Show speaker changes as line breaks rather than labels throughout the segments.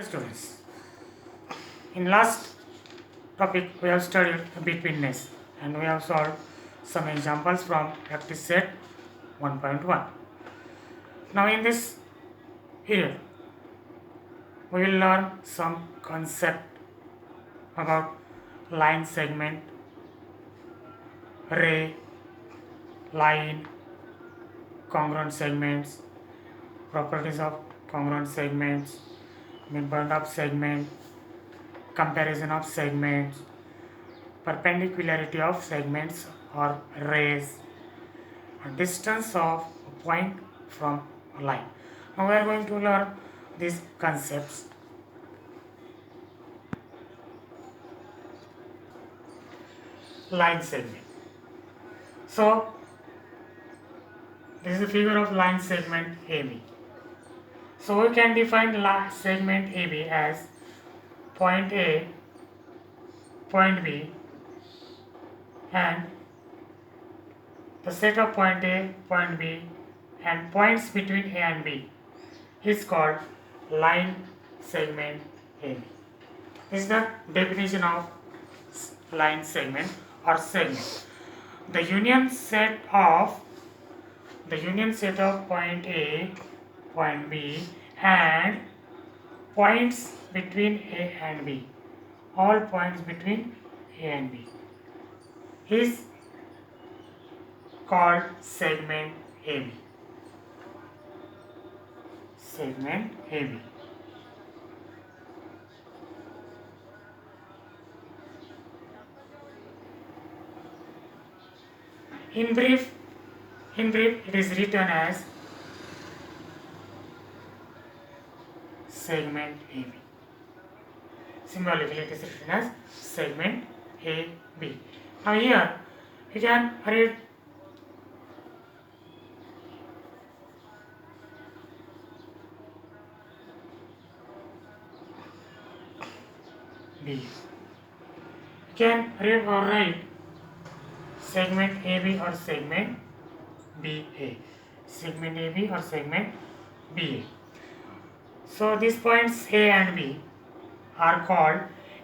Students, in last topic we have studied betweenness and we have solved some examples from practice set 1.1. Now in this period we will learn some concept about line segment, ray, line, congruent segments, properties of congruent segments, midpoint of segment, comparison of segments, perpendicularity of segments or rays, distance of a point from a line. Now we are going to learn these concepts. Line segment. So this is the figure of line segment AB. So we can define line segment AB as point A, point B, and the set of point A, point B, and points between A and B is called line segment AB. This is the definition of line segment or segment. The union set of point A, point B, and points between A and B, all points between A and B, is called segment AB. Segment AB. In brief, it is written as segment AB. Symbolically, it is written as segment AB. Now here, you can read B. You can read or write segment AB or segment BA. Segment AB or segment BA. So these points A and B are called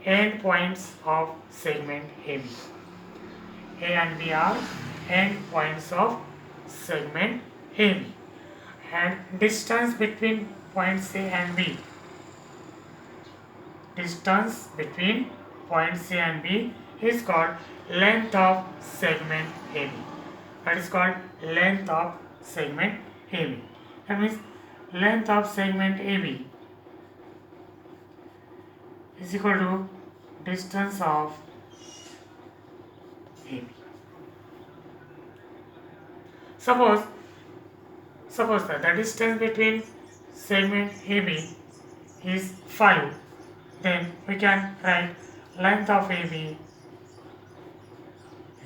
end points of segment AB. A and B are end points of segment AB. And distance between points A and B. Distance between points A and B is called length of segment AB. That is called length of segment AB. That means length of segment AB is equal to distance of AB. Suppose that the distance between segment AB is 5, then we can write length of AB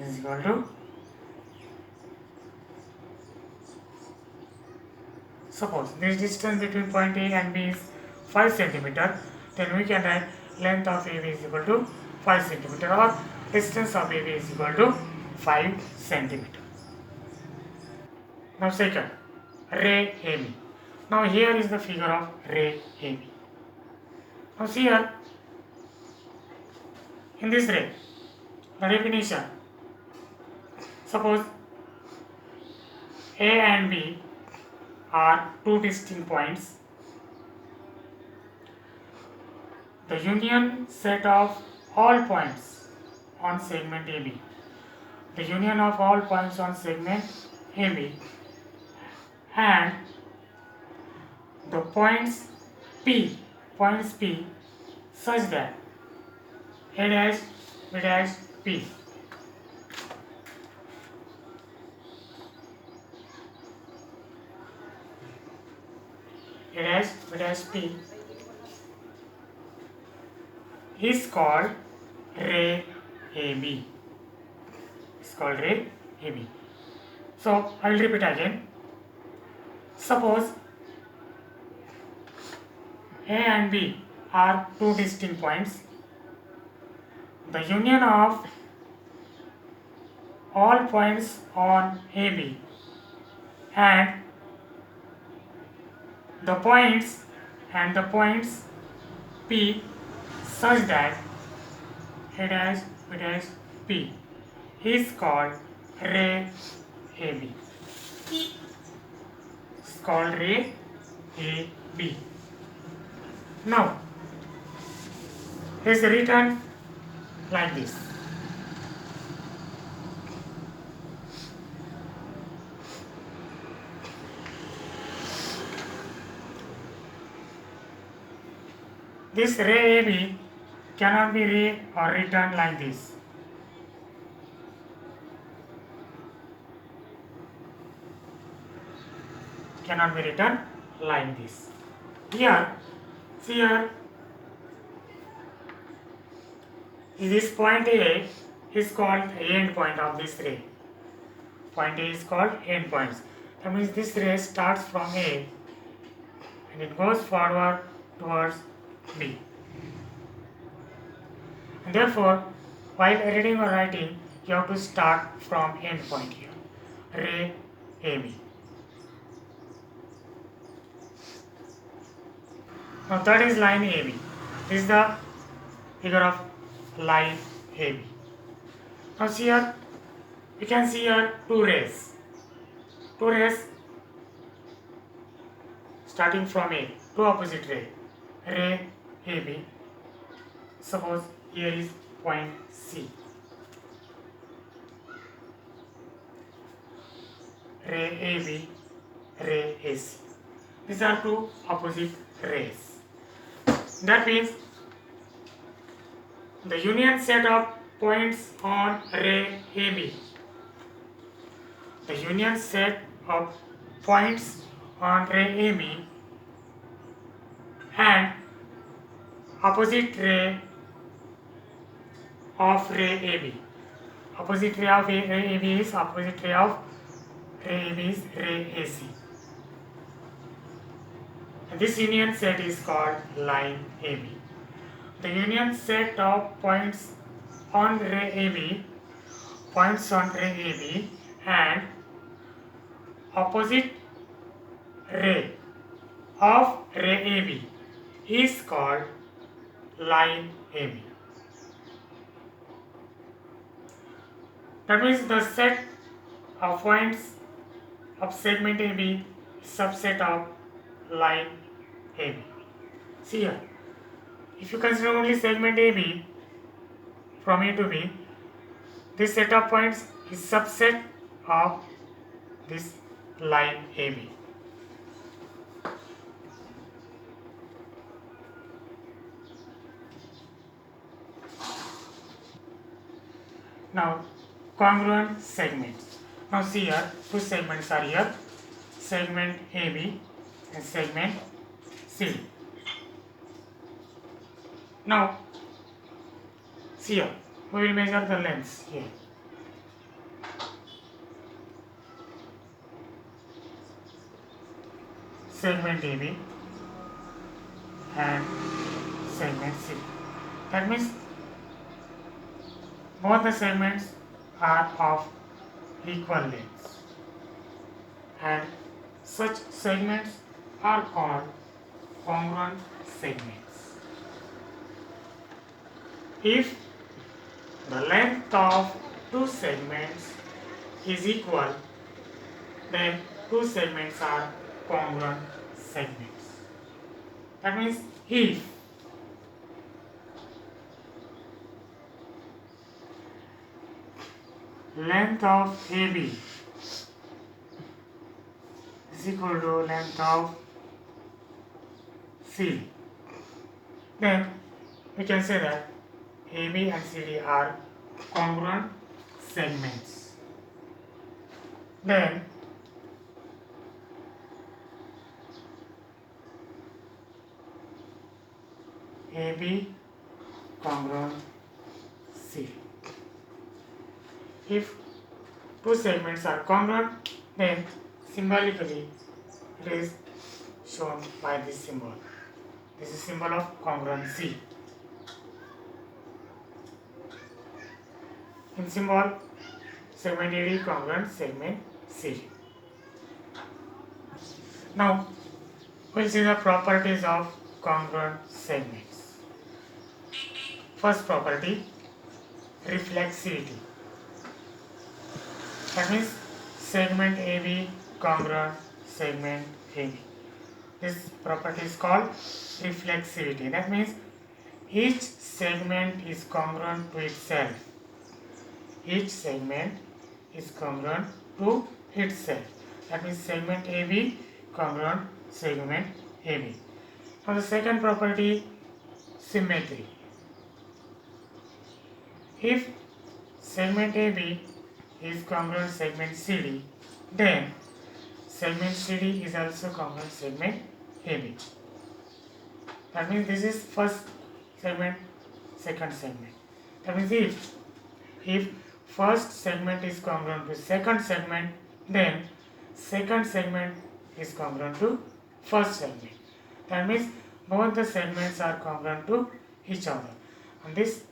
is equal to, suppose this distance between point A and B is 5 cm, then we can write length of AB is equal to 5 cm or distance of AB is equal to 5 cm. Now second, ray AB. Now here is the figure of ray AB. Now see here, in this ray, the definition, suppose A and B are two distinct points. The union set of all points on segment AB. The union of all points on segment AB and the points P such that A dash, B dash, P A dash, B dash, P is called ray AB. It's called ray AB. So I will repeat again. Suppose A and B are two distinct points. The union of all points on AB and the points P such that A dash B dash P is called ray AB. It's called ray AB. Now, it is written like this. This ray AB cannot be written like this. Cannot be written like this. Here, see here, this point A is called end point of this ray. Point A is called end points. That means this ray starts from A and it goes forward towards B. And therefore, while reading or writing, you have to start from end point here, ray AB. Now that is line AB. This is the figure of line AB. Now see here, we can see here two rays. Two rays starting from A, two opposite ray AB. Suppose here is point C. Ray AB, ray AC. These are two opposite rays. That means the union set of points on ray AB. The union set of points on ray AB and opposite ray of ray AB. Opposite ray of ray AB is opposite ray of ray AB is ray AC. And this union set is called line AB. The union set of points on ray AB, and opposite ray of ray AB is called line AB. That means the set of points of segment AB is subset of line AB. See here, if you consider only segment AB from A to B, this set of points is subset of this line AB. Now, congruent segments. Now see here, two segments are here, segment AB and segment CD. Now, see here, we will measure the lengths here. Segment AB and segment CD. That means both the segments are of equal lengths, and such segments are called congruent segments. If the length of two segments is equal, then two segments are congruent segments. That means if length of AB is equal to length of CD, then we can say that AB and CD are congruent segments. Then AB congruent CD. If two segments are congruent, then symbolically it is shown by this symbol. This is symbol of congruency. In symbol, segment AD congruent segment CD. Now, we'll see the properties of congruent segments. first property, reflexivity. That means segment AB congruent segment AB. This property is called reflexivity. That means each segment is congruent to itself. Each segment is congruent to itself. That means segment AB congruent segment AB. Now the second property, symmetry. If segment AB is congruent segment CD, then segment CD is also congruent segment AB. That means this is first segment, second segment. That means if first segment is congruent to second segment, then second segment is congruent to first segment. That means both the segments are congruent to each other, and this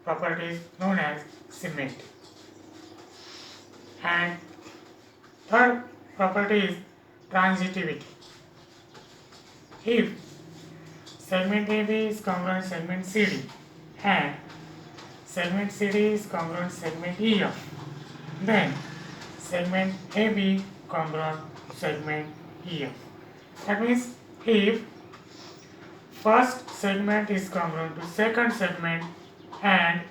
property is known as symmetry. And third property is transitivity. If segment AB is congruent segment CD and segment CD is congruent segment EF, then segment AB congruent segment EF. That means if first segment is congruent to second segment and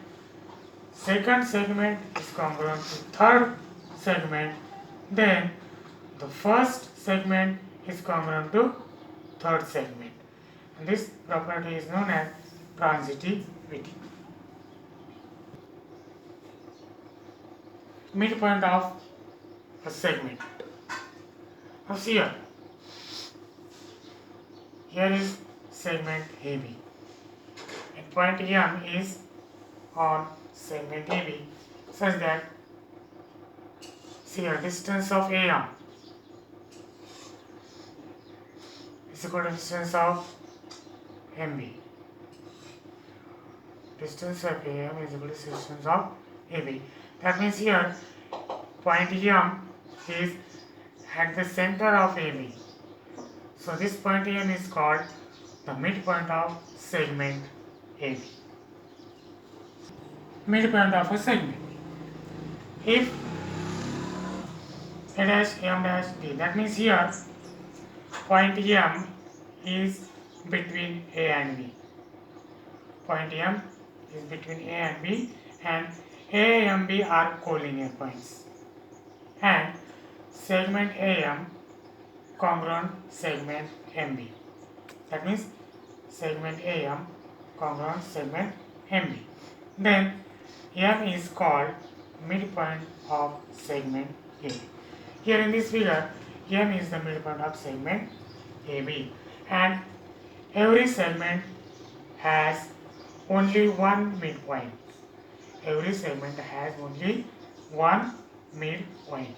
second segment is congruent to third segment, then the first segment is congruent to third segment. And this property is known as transitivity. Midpoint of a segment. Now see here is segment AB, and point M is on segment AB such that, see here, distance of AM is equal to distance of MB. Distance of AM is equal to distance of AB. That means here point M is at the center of AB. So this point M is called the midpoint of segment AB. Midpoint of a segment. If A dash M dash D, that means here point M is between A and B. Point M is between A and B, and A and B are collinear points. And segment AM congruent segment MB. That means segment AM congruent segment MB. Then M is called midpoint of segment AB. Here in this figure, M is the midpoint of segment AB, and every segment has only one midpoint. Every segment has only one midpoint.